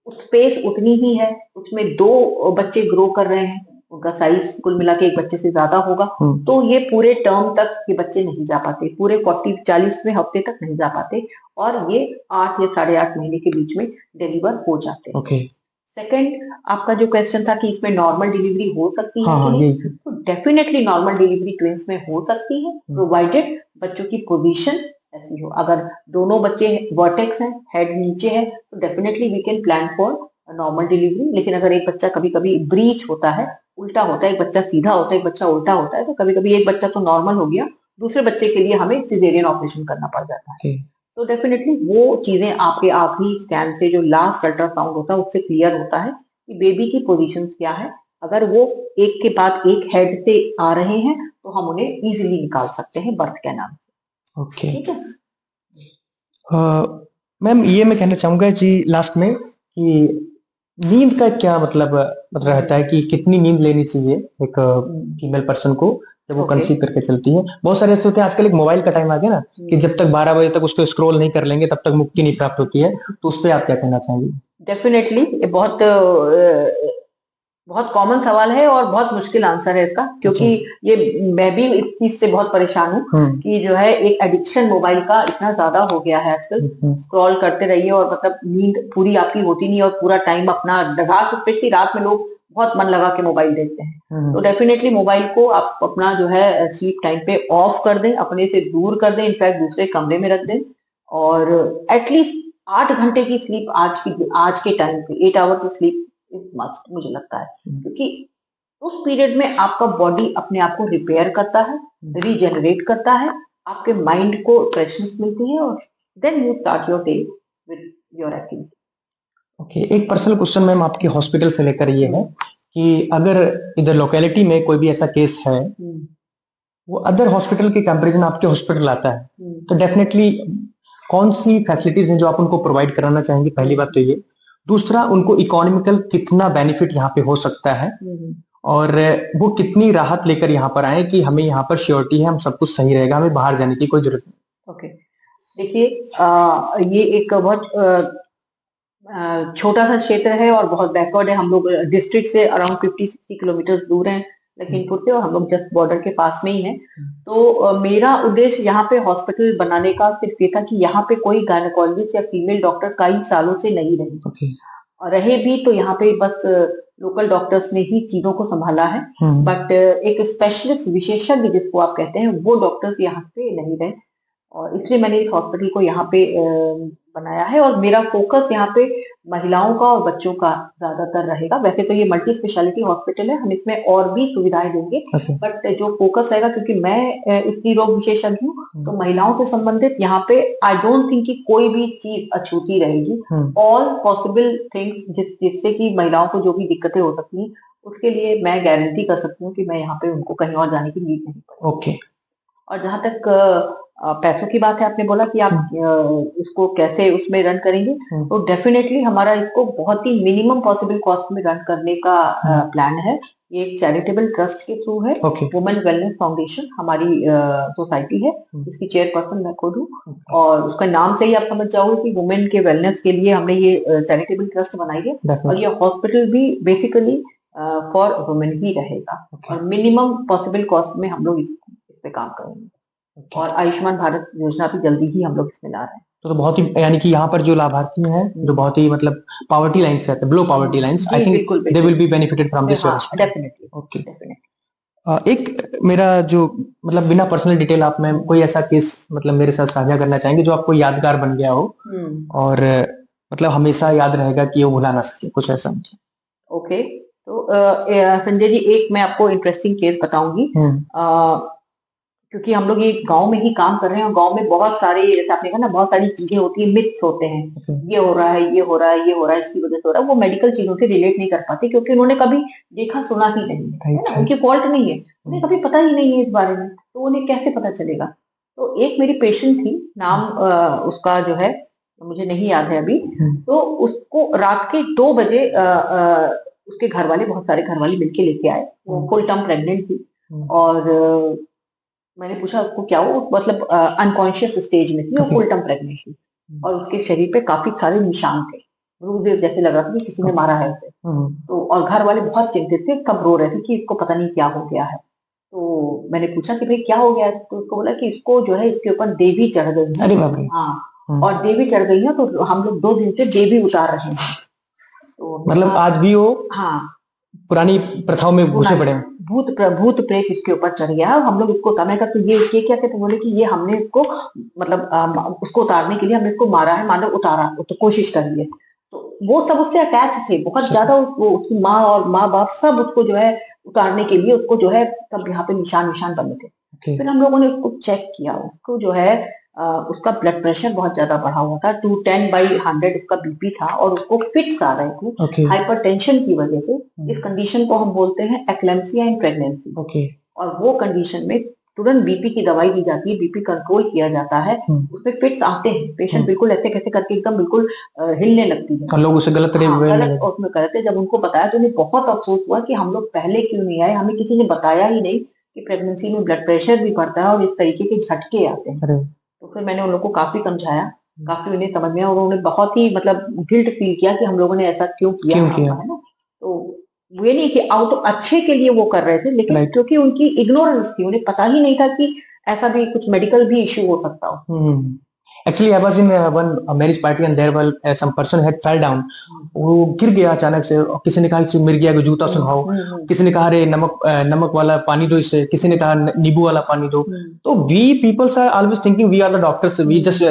S2: स्पेस उतनी ही है, उसमें 2 बच्चे ग्रो कर रहे हैं, उनका साइज कुल मिला के 1 बच्चे से ज्यादा होगा, तो ये पूरे टर्म तक ये बच्चे नहीं जा पाते, पूरे 40-40वें हफ्ते तक नहीं जा पाते, और ये 8 या 8.5 महीने के बीच में डिलीवर हो जाते हैं।
S1: ओके।
S2: सेकंड, आपका जो क्वेश्चन था कि इसमें नॉर्मल डिलीवरी हो सकती है
S1: हाँ,
S2: कि नहीं, तो डेफिनेटली नॉर्मल डिलीवरी ट्विंस में हो सकती है, प्रोवाइडेड बच्चों की पोजीशन ऐसी हो। अगर दोनों बच्चे वर्टेक्स हैं, हेड नीचे है, तो definitely we can plan for normal delivery. लेकिन अगर एक बच्चा कभी कभी ब्रीच होता है, उल्टा होता है, एक बच्चा सीधा होता है, एक बच्चा उल्टा होता है, तो कभी कभी एक बच्चा तो नॉर्मल हो गया, दूसरे बच्चे के लिए हमें सिजेरियन ऑपरेशन करना पड़ जाता है। तो डेफिनेटली वो चीजें आपके आखिरी स्कैन से जो लास्ट अल्ट्रासाउंड होता है उससे क्लियर होता है कि बेबी की पोजीशन क्या है। अगर वो एक के बाद एक हेड से आ रहे हैं तो हम उन्हें इजीली निकाल सकते हैं बर्थ कैनाल से।
S1: ओके।
S2: ठीक है।
S1: मैम ये मैं कहना चाहूंगा जी लास्ट में कि नींद का क्या मतलब रहता है कि कितनी नींद लेनी चाहिए एक फीमेल पर्सन को जब वो कंसीव करके चलती है? बहुत सारे ऐसे होते हैं, आजकल एक मोबाइल का टाइम आ गया ना कि जब तक 12 बजे तक उसको स्क्रॉल नहीं कर लेंगे तब तक मुक्ति नहीं प्राप्त होती है, तो उस पर आप क्या कहना चाहेंगे?
S2: डेफिनेटली ये बहुत कॉमन सवाल है और बहुत मुश्किल आंसर है इसका, क्योंकि ये मैं भी इस चीज से बहुत परेशान हूँ कि जो है एक एडिक्शन मोबाइल का इतना ज्यादा हो गया है आजकल। स्क्रॉल करते रहिए और मतलब नींद पूरी आपकी होती नहीं, और पूरा टाइम अपना रात, स्पेशली रात में लोग बहुत मन लगा के मोबाइल देखते हैं। तो डेफिनेटली मोबाइल को आप अपना जो है स्लीप टाइम पे ऑफ कर दें, अपने से दूर कर दें, इनफैक्ट दूसरे कमरे में रख दें, और एटलीस्ट 8 घंटे की स्लीप आज के टाइम पे 8 आवर्स स्लीप मस्ट मुझे लगता है, क्योंकि उस पीरियड में आपका बॉडी अपने आप को रिपेयर करता है, रीजेनरेट करता है, आपके माइंड को फ्रेशनेस मिलती है, और then you start your day with your activity.
S1: Okay, एक पर्सनल क्वेश्चन मैम आपके हॉस्पिटल से लेकर ये है कि अगर इधर लोकेलिटी में कोई भी ऐसा केस है, वो अदर हॉस्पिटल के कंपैरिजन आपके हॉस्पिटल आता है, तो डेफिनेटली कौन सी फैसिलिटीज हैं जो आप उनको प्रोवाइड कराना चाहेंगे? पहली बात तो ये। दूसरा, उनको इकोनॉमिकल कितना बेनिफिट यहाँ पे हो सकता है, और वो कितनी राहत लेकर यहाँ पर आए कि हमें यहाँ पर श्योरिटी है, हम सब कुछ सही रहेगा, हमें बाहर जाने की कोई जरूरत नहीं।
S2: ओके, देखिए ये एक बहुत छोटा सा क्षेत्र है और बहुत बैकवर्ड है। हम लोग डिस्ट्रिक्ट से अराउंड 50-60 किलोमीटर दूर हैं लखीमपुर से, और हम लोग जस्ट बॉर्डर के पास में ही हैं। तो मेरा उद्देश्य यहाँ पे हॉस्पिटल बनाने का सिर्फ ये था कि यहाँ पे कोई गायनेकोलॉजिस्ट या फीमेल डॉक्टर कई सालों से नहीं रहे, और रहे भी तो यहाँ पे बस लोकल डॉक्टर्स ने ही चीजों को संभाला है, बट एक स्पेशलिस्ट विशेषज्ञ जिसको आप कहते हैं वो डॉक्टर्स यहाँ पे नहीं रहे, और इसलिए मैंने इस हॉस्पिटल को यहाँ पे बनाया है। और मेरा फोकस यहाँ पे महिलाओं का और बच्चों का ज्यादातर रहेगा। वैसे तो ये मल्टी स्पेशलिटी हॉस्पिटल है, हम इसमें और भी सुविधाएं देंगे, बट जो फोकस रहेगा, क्योंकि मैं स्त्री रोग विशेषज्ञ हूँ, तो महिलाओं से संबंधित यहाँ पे आई डोंट थिंक कि कोई भी चीज अछूती रहेगी। ऑल पॉसिबल थिंग्स जिससे कि महिलाओं को जो भी दिक्कतें हो सकती हैं, उसके लिए मैं गारंटी कर सकती हूँ कि मैं यहाँ पे उनको कहीं और जाने की नीड नहीं पड़ेगी।
S1: ओके।
S2: और जहाँ तक पैसों की बात है, आपने बोला कि आप इसको कैसे उसमें रन करेंगे, तो डेफिनेटली हमारा इसको बहुत ही मिनिमम पॉसिबल कॉस्ट में रन करने का प्लान है। ये एक चैरिटेबल ट्रस्ट के थ्रू है, वुमेन वेलनेस फाउंडेशन हमारी सोसाइटी है, इसकी चेयरपर्सन मैं खुद हूँ, और उसका नाम से ही आप समझ जाओगे कि वुमेन के वेलनेस के लिए हमने ये चैरिटेबल ट्रस्ट बनाई है, और ये हॉस्पिटल भी बेसिकली फॉर वुमेन ही रहेगा, और मिनिमम पॉसिबल कॉस्ट में हम लोग इस पे काम करेंगे, और आयुष्मान भारत योजना भी जल्दी ही हम लोग इसमें ला रहे हैं।
S1: तो बहुत ही, यानी कि यहाँ पर जो लाभार्थी हैं जो बहुत ही मतलब पॉवर्टी लाइन से आते हैं, below poverty lines, I think they will be benefited from this योजना।
S2: डेफिनेटली,
S1: ओके, एक मेरा जो मतलब बिना पर्सनल डिटेल आप में कोई ऐसा केस मतलब मेरे साथ साझा करना चाहेंगे जो आपको यादगार बन गया हो और मतलब हमेशा याद रहेगा कि वो भुला ना सके, कुछ ऐसा?
S2: ओके, तो संजय जी, एक मैं आपको इंटरेस्टिंग केस बताऊंगी, क्योंकि हम लोग ये गांव में ही काम कर रहे हैं, और गांव में बहुत सारे, जैसे आपने कहा ना, बहुत सारी चीजें होती है, मिथ्स होते हैं, ये हो रहा है, ये हो रहा है, ये हो रहा है, इसकी वजह से हो रहा है, वो मेडिकल चीजों से रिलेट नहीं कर पाते, क्योंकि उन्होंने कभी देखा सुना ही नहीं है ना, उनकी फॉल्ट नहीं है, उन्हें कभी पता ही नहीं है इस बारे में, तो उन्हें कैसे पता चलेगा? तो एक मेरी पेशेंट थी, नाम उसका जो है मुझे नहीं याद है अभी, तो उसको रात के 2 बजे उसके घर वाले, बहुत सारे घर वाले मिलके लेके आए, वो फुल टर्म प्रेग्नेंट थी, और मैंने पूछा उसको क्या हो, मतलब अनकॉन्शियस स्टेज में थी, और फुल टर्म प्रेग्नेंट थी, और उसके शरीर पे काफी सारे निशान थे, ब्रूजेस जैसे लग रहा था कि किसी ने मारा है उसे, तो और घर वाले बहुत चिंतित थे, सब रो रहे थे कि इसको पता नहीं क्या हो गया है। तो मैंने पूछा कि भाई क्या हो गया है, तो उसको बोला कि इसको जो है इसके ऊपर देवी चढ़ गई है।
S1: अरे बाप रे!
S2: हाँ, और देवी चढ़ गई है, तो हम लोग 2 दिन से देवी उतार रहे हैं। तो
S1: मतलब आज भी वो पुरानी प्रथाओं में घुसे पड़े हैं,
S2: भूत प्रेत इसके ऊपर चढ़ गया है, और हम लोग इसको उतारने का, तो ये क्या कहते, बोले कि ये हमने इसको मतलब उसको उतारने के लिए हमने इसको मारा है, मानो उतारा तो कोशिश करी है, तो वो सब उससे अटैच थे बहुत ज्यादा, उसकी माँ और माँ बाप सब उसको जो है उतारने के लिए, उसको जो है सब यहाँ पे निशान बने थे। फिर हम लोगों ने उसको चेक किया, उसको जो है उसका ब्लड प्रेशर बहुत ज्यादा बढ़ा हुआ था, 210/100 उसका बीपी था, और उसको फिट्स आ रहे थे हाइपरटेंशन की वजह से। इस कंडीशन को हम बोलते हैं एक्लेम्सिया इन प्रेगनेंसी, और वो कंडीशन में तुरंत बीपी की दवाई दी जाती है, बीपी कंट्रोल किया जाता है, उसमें फिट्स आते हैं, पेशेंट बिल्कुल ऐसे कैसे करके एकदम बिल्कुल हिलने लगती है,
S1: और लोग उसे गलत
S2: उसमें करते। जब उनको बताया तो उन्हें बहुत अफसोस हुआ कि हम लोग पहले क्यों नहीं आए, हमें किसी ने बताया ही नहीं कि प्रेगनेंसी में ब्लड प्रेशर भी बढ़ता है और इस तरीके के झटके आते हैं। तो फिर मैंने उन लोगों को काफी समझाया, काफी उन्हें समझ में आया, और उन्होंने बहुत ही मतलब गिल्ट फील किया कि हम लोगों ने ऐसा क्यों किया है ना। तो ये नहीं कि आउट अच्छे के लिए वो कर रहे थे, लेकिन क्योंकि उनकी इग्नोरेंस थी, उन्हें पता ही नहीं था कि ऐसा भी कुछ मेडिकल भी इश्यू हो सकता हो।
S1: Actually, I was in one marriage party and there were some person had fell down. वो गिर गया अचानक से, और किसी ने कहा कि मिर गया, को जूता सुलझाओ, किसी ने कहा अरे नमक वाला पानी दो इसे, किसी ने कहा नींबू वाला पानी दो। तो we peoples are always thinking we are the doctors, we just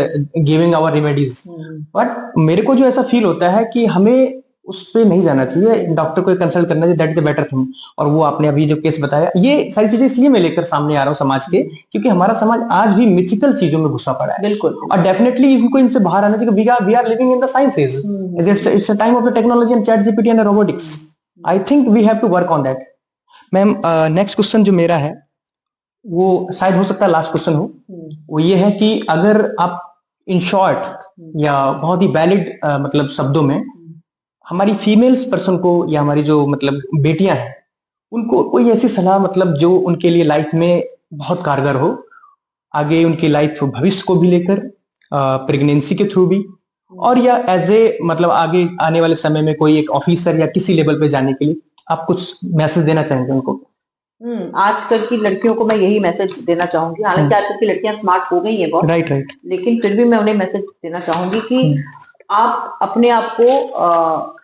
S1: giving our remedies. But मेरे को जो ऐसा फील होता है कि हमें उस पे नहीं जाना चाहिए, डॉक्टर को कंसल्ट करना चाहिए, that is the better thing. और वो आपने अभी जो केस बताया, ये सारी चीजें इसलिए मैं लेकर सामने आ रहा हूँ समाज के, क्योंकि हमारा समाज आज भी मिथिकल चीजों में घुसा पड़ा है।
S2: बिल्कुल,
S1: और डेफिनेटली इनको इनसे बाहर आना चाहिए। We are living in the sciences, it's a time of the technology and chat GPT and robotics. I think we have to work on that. Ma'am, next question जो मेरा है वो शायद हो सकता है लास्ट क्वेश्चन हो। वो ये है कि अगर आप इन शॉर्ट या बहुत ही वैलिड मतलब शब्दों में हमारी फीमेल्स पर्सन को, या हमारी जो मतलब बेटियां हैं, उनको कोई ऐसी सलाह मतलब जो उनके लिए लाइफ में बहुत कारगर हो, आगे उनकी लाइफ भविष्य को भी लेकर, प्रेगनेंसी के थ्रू भी, और या एज ए मतलब आगे आने वाले समय में कोई एक ऑफिसर या किसी लेवल पे जाने के लिए आप कुछ मैसेज देना चाहेंगे उनको?
S2: आजकल की लड़कियों को मैं यही मैसेज देना चाहूंगी, हालांकि आजकल की लड़कियां स्मार्ट हो गई हैं बहुत,
S1: राइट,
S2: लेकिन फिर भी मैं उन्हें मैसेज देना चाहूंगी कि आप अपने आप को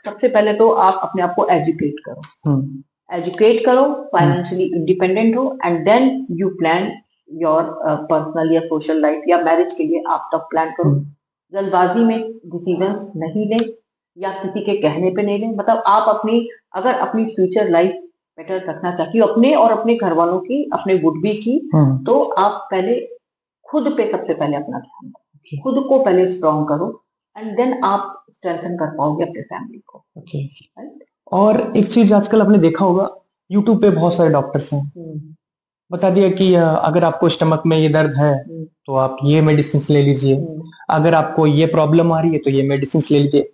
S2: सबसे पहले तो आप अपने आप को एजुकेट करो, फाइनेंशियली इंडिपेंडेंट हो, and then you plan your personal या सोशल लाइफ या मैरिज के लिए आप तब प्लान करो। जल्दबाजी में डिसीजन नहीं लें, या किसी के कहने पे नहीं लें। मतलब आप अगर अपनी फ्यूचर लाइफ बेटर रखना चाहती हो, अपने और अपने घर वालों की, अपने वुड बी की, तो आप पहले खुद पे सबसे पहले अपना ध्यान दो, खुद को पहले स्ट्रॉन्ग करो, एंड देन आप स्ट्रेंथन कर पाओगे अपने फैमिली को।
S1: और एक चीज आजकल आपने देखा होगा, यूट्यूब पे बहुत सारे डॉक्टर्स हैं, बता दिया कि अगर आपको स्टमक में ये दर्द है तो आप ये मेडिसिन ले लीजिए, अगर आपको ये प्रॉब्लम आ रही है तो ये मेडिसिन ले लीजिए।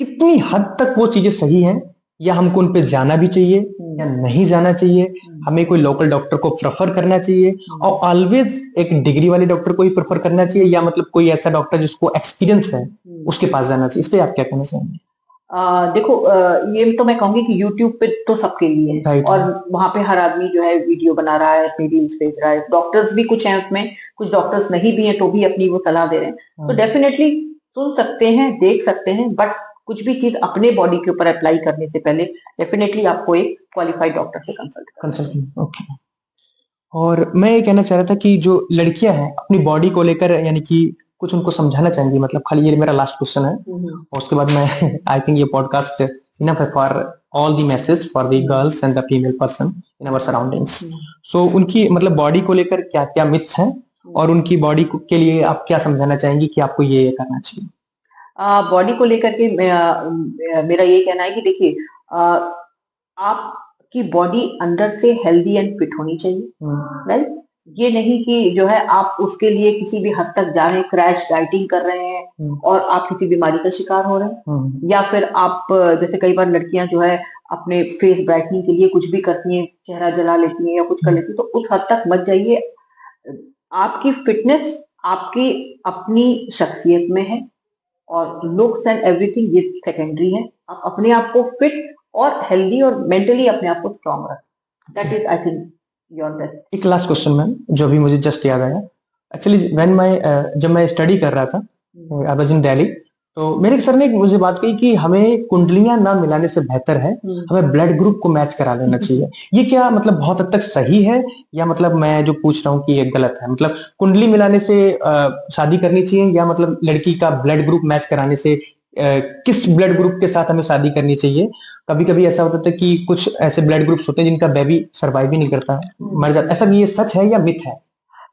S1: कितनी हद तक वो चीजें सही हैं, या हमको उन पे जाना भी चाहिए या नहीं जाना चाहिए, हमें कोई लोकल डॉक्टर को प्रेफर करना चाहिए और ऑलवेज एक डिग्री वाले डॉक्टर को ही प्रेफर करना चाहिए, या मतलब कोई ऐसा डॉक्टर जिसको एक्सपीरियंस है उसके पास जाना चाहिए? इस पे आप क्या कहना चाहेंगे?
S2: देखो, ये तो मैं कहूंगी कि YouTube पे तो सबके लिए है,
S1: राइट।
S2: और वहां पे हर आदमी जो है वीडियो बना रहा है, अपनी रील्स भेज रहा है। डॉक्टर्स भी कुछ हैं उसमें, कुछ डॉक्टर्स नहीं भी हैं तो भी अपनी वो सलाह दे रहे हैं। तो डेफिनेटली सुन सकते हैं, देख सकते हैं, बट कुछ भी चीज अपने बॉडी के ऊपर अप्लाई करने से पहले डेफिनेटली आपको एक क्वालिफाइड डॉक्टर से
S1: कंसल्ट। ओके। और मैं ये कहना चाह रहा था कि जो लड़कियां हैं अपनी बॉडी को लेकर, यानी कि कुछ उनको समझाना चाहेंगी, मतलब खाली ये मेरा लास्ट क्वेश्चन है और उसके बाद मैं आई थिंक ये पॉडकास्ट इनफ है for all the message for the girls and the female person in our surroundings. So उनकी मतलब बॉडी को लेकर क्या क्या मिथ्स हैं और उनकी बॉडी के लिए आप क्या समझाना चाहेंगी कि आपको ये करना चाहिए?
S2: बॉडी को लेकर के मेरा ये कहना है कि देखिए, आपकी बॉडी अंदर से हेल्दी एंड फिट होनी चाहिए, राइट? ये नहीं कि जो है आप उसके लिए किसी भी हद तक जा रहे हैं, क्रैश डाइटिंग कर रहे हैं और आप किसी बीमारी का शिकार हो रहे हैं, या फिर आप जैसे कई बार लड़कियां जो है अपने फेस ब्राइटनिंग के लिए कुछ भी करती हैं, चेहरा जला लेती हैं या कुछ कर लेती हैं, तो उस हद तक मत जाइए। आपकी फिटनेस आपकी अपनी शख्सियत में है और लुक्स एंड एवरीथिंग ये सेकेंडरी है। आप अपने आप को फिट और हेल्दी और मेंटली अपने आप को स्ट्रांग रखें। That is I think your best.
S1: एक लास्ट क्वेश्चन मैम, जो भी मुझे जस्ट याद आया। एक्चुअली जब मैं स्टडी कर रहा था, आई वाज इन दिल्ली, तो मेरे सर ने मुझे बात कही कि हमें कुंडलियां ना मिलाने से बेहतर है हमें ब्लड ग्रुप को मैच करा लेना चाहिए। ये क्या मतलब बहुत हद तक सही है, या मतलब मैं जो पूछ रहा हूँ कि ये गलत है? मतलब कुंडली मिलाने से शादी करनी चाहिए, या मतलब लड़की का ब्लड ग्रुप मैच कराने से किस ब्लड ग्रुप के साथ हमें शादी करनी चाहिए? कभी कभी ऐसा होता था कि कुछ ऐसे ब्लड ग्रुप्स होते हैं जिनका बेबी सर्वाइव ही नहीं करता, मर जाता। ऐसा ये सच है या मिथ है?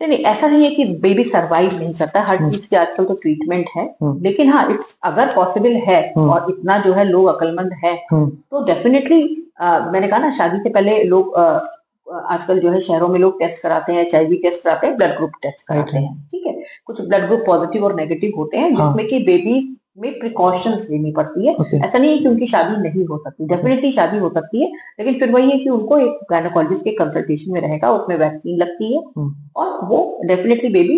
S2: नहीं नहीं, ऐसा नहीं है कि बेबी सरवाइव नहीं करता, हर चीज के आजकल तो ट्रीटमेंट है, लेकिन हाँ, इट्स अगर पॉसिबल है और इतना जो है लोग अक्लमंद है तो डेफिनेटली मैंने कहा ना, शादी से पहले लोग आजकल जो है शहरों में लोग टेस्ट कराते हैं, HIV टेस्ट कराते हैं, ब्लड ग्रुप टेस्ट कराते हैं, ठीक है। कुछ ब्लड ग्रुप पॉजिटिव और नेगेटिव होते हैं जिसमें कि बेबी में प्रिकॉशंस लेनी पड़ती है। ऐसा नहीं है कि उनकी शादी नहीं हो सकती, डेफिनेटली शादी हो सकती है, लेकिन फिर वही है कि उनको एक गायनेकोलॉजिस्ट के कंसल्टेशन में रहेगा, उसमें वैक्सीन लगती है और वो डेफिनेटली बेबी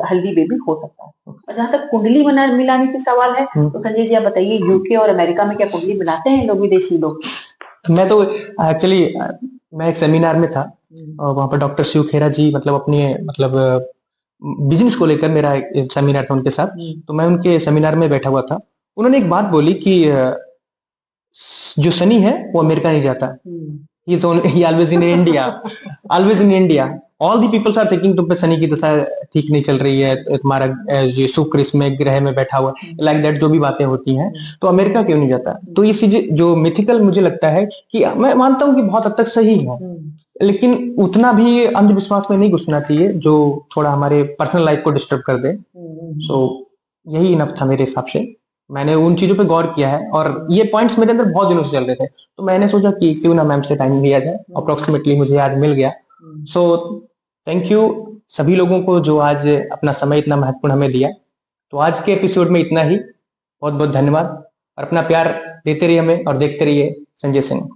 S2: हेल्दी बेबी हो सकता है। और जहाँ तक कुंडली मिलाने की सवाल है तो संजय जी आप बताइए, यूके और अमेरिका में क्या कुंडली मिलाते हैं लोग, विदेशी लोग?
S1: मैं तो एक्चुअली मैं एक सेमिनार में था और वहां पर डॉक्टर शिव खेरा जी मतलब अपने मतलब बिजनेस को लेकर मेरा एक सेमिनार था उनके साथ, तो मैं उनके सेमिनार में बैठा हुआ था। उन्होंने एक बात बोली कि जो शनि है वो अमेरिका नहीं जाता, he always in India, always in India. All the people are thinking तुम पे शनि की दशा ठीक नहीं चल रही है, तुम्हारा ये शुक्र इसमें ग्रह में बैठा हुआ, लाइक दैट जो भी बातें होती हैं, तो अमेरिका क्यों नहीं जाता? तो ये चीज जो मिथिकल मुझे लगता है कि मैं मानता हूँ कि बहुत हद तक सही है, लेकिन उतना भी अंधविश्वास में नहीं घुसना चाहिए जो थोड़ा हमारे पर्सनल लाइफ को डिस्टर्ब कर दे। सो यही इनफ था मेरे हिसाब से। मैंने उन चीजों पे गौर किया है और ये पॉइंट्स मेरे अंदर बहुत दिनों से चल रहे थे, तो मैंने सोचा कि क्यों ना मैम से टाइम लिया जाए। अप्रोक्सीमेटली मुझे आज मिल गया। सो थैंक यू सभी लोगों को जो आज अपना समय इतना महत्वपूर्ण हमें दिया। तो आज के एपिसोड में इतना ही, बहुत बहुत धन्यवाद और अपना प्यार देते रहिए हमें और देखते रहिए संजय सिंह।